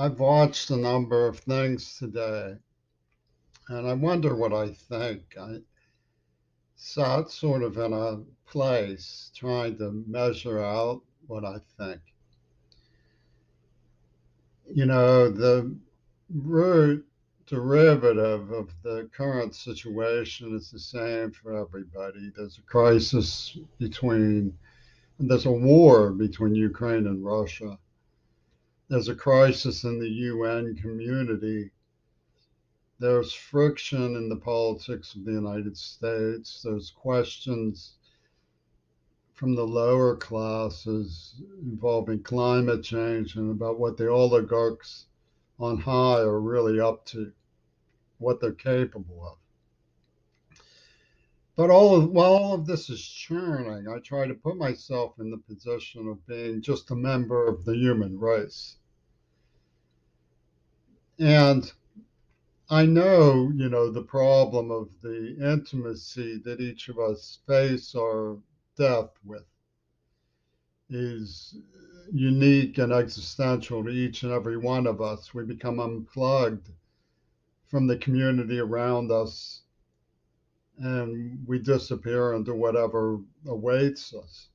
I've watched a number of things today, and I wonder what I think. I sat sort of in a place trying to measure out what I think. The root derivative of the current situation is the same for everybody. There's a war between Ukraine and Russia. There's a crisis in the UN community. There's friction in the politics of the United States. There's questions from the lower classes involving climate change and about what the oligarchs on high are really up to, what they're capable of. But while all of this is churning, I try to put myself in the position of being just a member of the human race. And I know, the problem of the intimacy that each of us face our death with is unique and existential to each and every one of us. We become unplugged from the community around us and we disappear into whatever awaits us.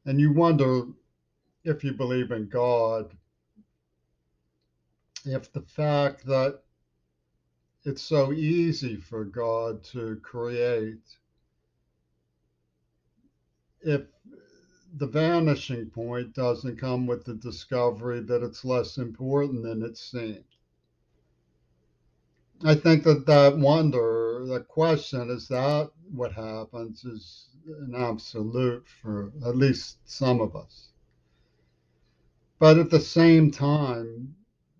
And you wonder, if you believe in God, if the fact that it's so easy for God to create, if the vanishing point doesn't come with the discovery that it's less important than it seemed. I think that question, is that what happens, is an absolute for at least some of us. But at the same time,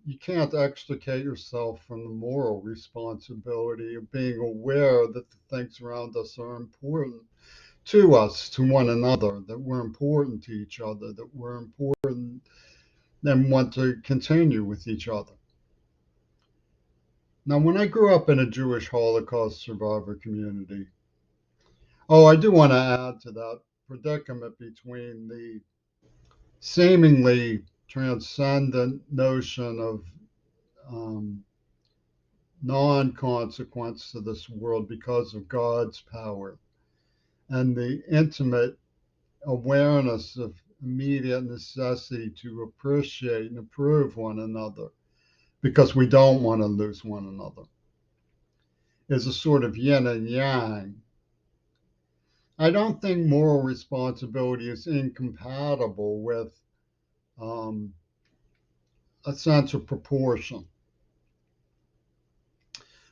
you can't extricate yourself from the moral responsibility of being aware that the things around us are important to us, to one another, that we're important to each other, that we're important and want to continue with each other. Now, when I grew up in a Jewish Holocaust survivor community, I do want to add to that predicament between the seemingly transcendent notion of non consequence to this world because of God's power and the intimate awareness of immediate necessity to appreciate and approve one another because we don't want to lose one another, is a sort of yin and yang. I don't think moral responsibility is incompatible with um, a sense of proportion.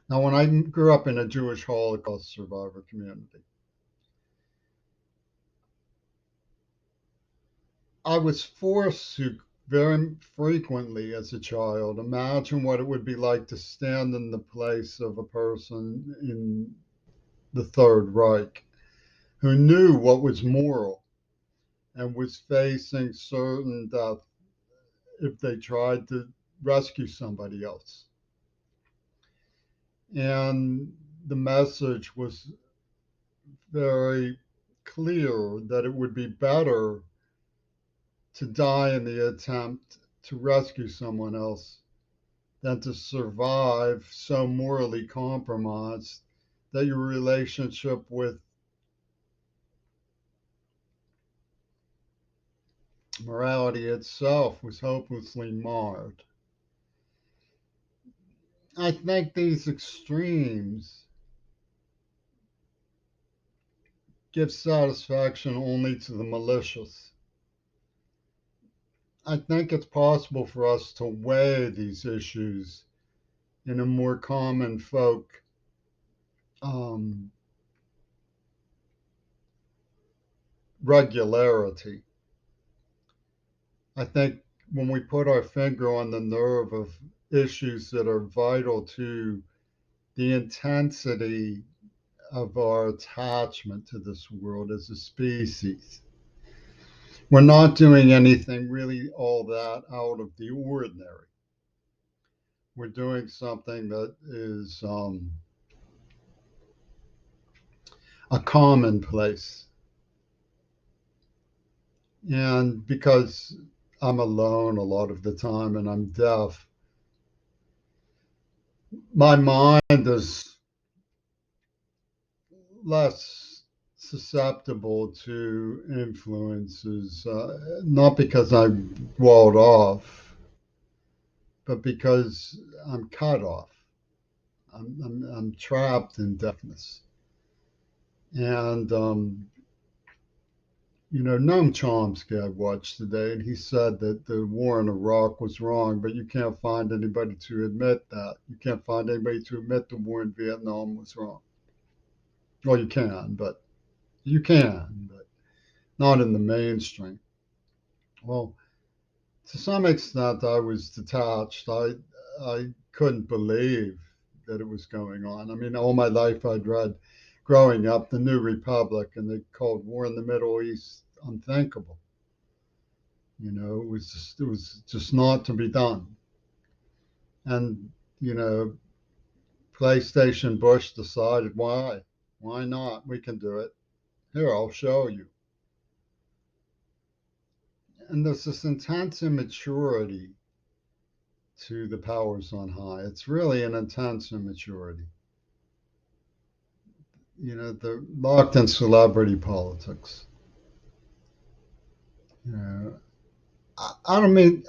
Now, when I grew up in a Jewish Holocaust survivor community, I was forced to very frequently as a child imagine what it would be like to stand in the place of a person in the Third Reich who knew what was moral and was facing certain death if they tried to rescue somebody else. And the message was very clear that it would be better to die in the attempt to rescue someone else than to survive so morally compromised that your relationship with morality itself was hopelessly marred. I think these extremes give satisfaction only to the malicious. I think it's possible for us to weigh these issues in a more common folk um, regularity. I think when we put our finger on the nerve of issues that are vital to the intensity of our attachment to this world as a species, we're not doing anything really all that out of the ordinary. We're doing something that is a commonplace. And because I'm alone a lot of the time and I'm deaf, my mind is less susceptible to influences, not because I'm walled off, but because I'm cut off. I'm trapped in deafness. And, Noam Chomsky I watched today, and he said that the war in Iraq was wrong, but you can't find anybody to admit that. You can't find anybody to admit the war in Vietnam was wrong. Well, you can, but not in the mainstream. Well, to some extent, I was detached. I couldn't believe that it was going on. I mean, all my life I'd read growing up the New Republic, and they called war in the Middle East unthinkable. It was just not to be done. And you know, PlayStation Bush decided why not? We can do it. Here, I'll show you. And there's this intense immaturity to the powers on high. It's really an intense immaturity. They're locked in celebrity politics. You know, I don't mean,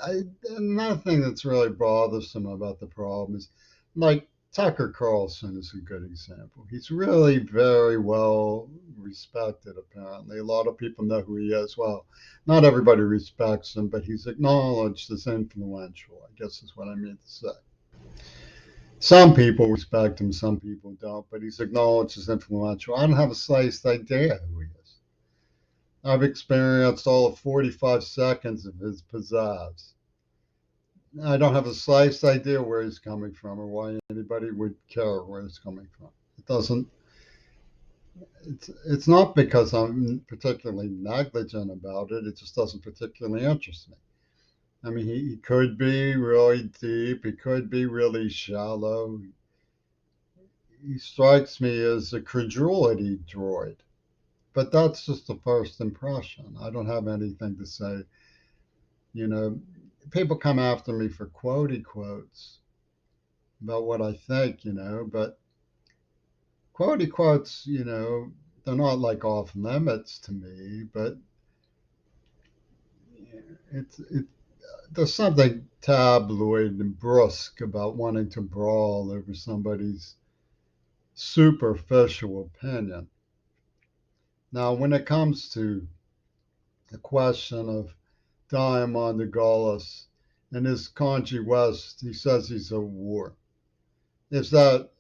another thing that's really bothersome about the problem is like Tucker Carlson is a good example. He's really very well respected, apparently. A lot of people know who he is. Well, not everybody respects him, but he's acknowledged as influential, I guess is what I mean to say. Some people respect him, some people don't, but he's acknowledged as influential. I don't have a slightest idea who he is. I've experienced all of 45 seconds of his pizzazz. I don't have the slightest idea where he's coming from or why anybody would care where he's coming from. It doesn't. It's not because I'm particularly negligent about it. It just doesn't particularly interest me. I mean, he could be really deep. He could be really shallow. He strikes me as a credulity droid. But that's just the first impression. I don't have anything to say. You know, People come after me for quotey quotes about what I think, but quotey quotes, they're not like off limits to me, but it there's something tabloid and brusque about wanting to brawl over somebody's superficial opinion. Now, when it comes to the question of Diamond Gullis and his Kanye West, he says he's at war. Is that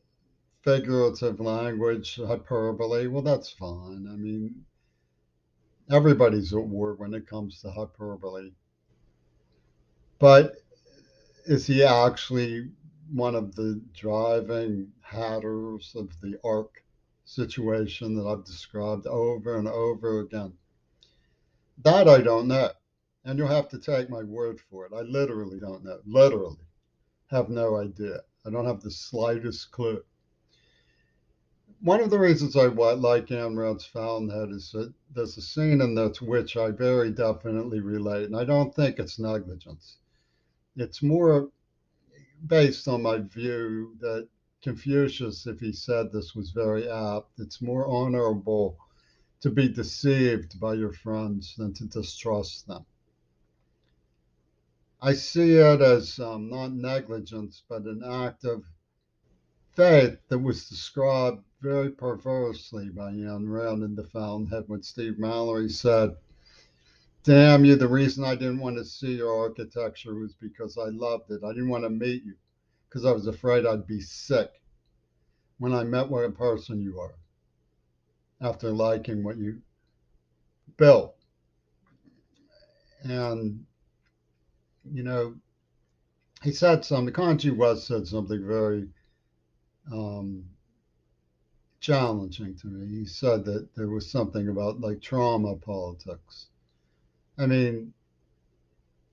figurative language, hyperbole? Well, that's fine. I mean, everybody's at war when it comes to hyperbole. But is he actually one of the driving hatters of the arc situation that I've described over and over again? That I don't know. And you'll have to take my word for it. I literally don't know. Literally have no idea. I don't have the slightest clue. One of the reasons I like Ayn Rand's Fountainhead is that there's a scene in there to which I very definitely relate, and I don't think it's negligence. It's more based on my view that Confucius, if he said this, was very apt. It's more honorable to be deceived by your friends than to distrust them. I see it as not negligence, but an act of faith that was described very perversely by Ayn Rand in The Fountainhead when Steve Mallory said, "Damn you, the reason I didn't want to see your architecture was because I loved it. I didn't want to meet you because I was afraid I'd be sick when I met what a person you are after liking what you built." And, you know, he said something, Kanye West said something very um, challenging to me. He said that there was something about like trauma politics. I mean,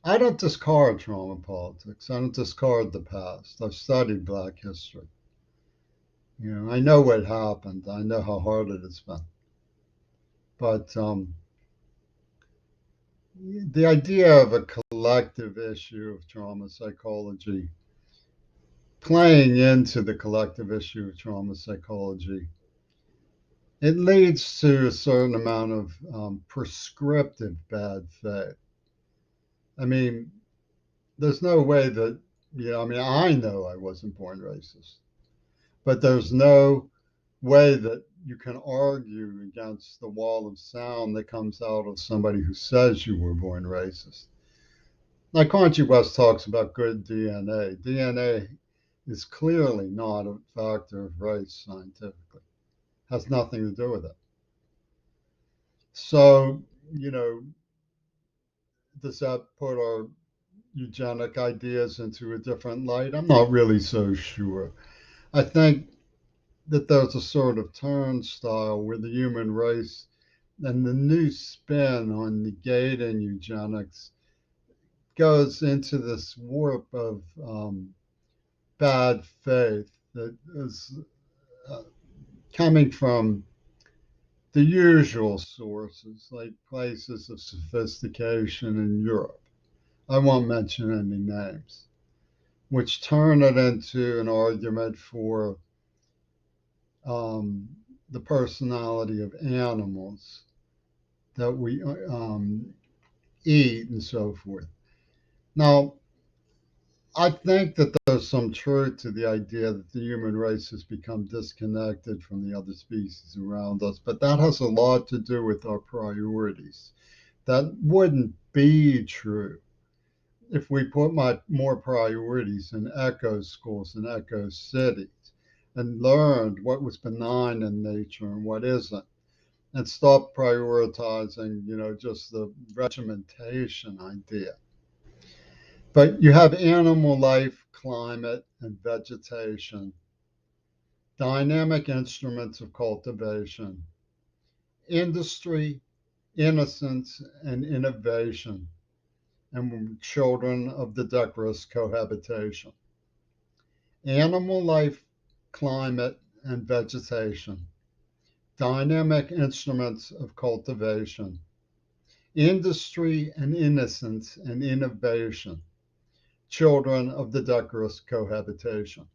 I don't discard trauma politics. I don't discard the past. I've studied Black history. I know what happened. I know how hard it has been. But the idea of a collective issue of trauma psychology, playing into the collective issue of trauma psychology, it leads to a certain amount of prescriptive bad faith. I mean, there's no way that, I know I wasn't born racist, but there's no way that you can argue against the wall of sound that comes out of somebody who says you were born racist. Like Kanye West talks about good DNA. DNA is clearly not a factor of race scientifically. Has nothing to do with it. So, you know, does that put our eugenic ideas into a different light? I'm not really so sure. I think that there's a sort of turnstile where the human race and the new spin on negating eugenics goes into this warp of bad faith that is uh, coming from the usual sources, like places of sophistication in Europe. I won't mention any names, which turn it into an argument for um, the personality of animals that we eat and so forth. Now, I think that there's some truth to the idea that the human race has become disconnected from the other species around us, but that has a lot to do with our priorities. That wouldn't be true if we put more priorities in eco schools and eco cities and learned what was benign in nature and what isn't, and stop prioritizing, just the regimentation idea. But you have animal life, climate, and vegetation, dynamic instruments of cultivation, industry, innocence, and innovation, and children of the decorous cohabitation. Animal life, climate, and vegetation, dynamic instruments of cultivation, industry and innocence and innovation, children of the decorous cohabitation.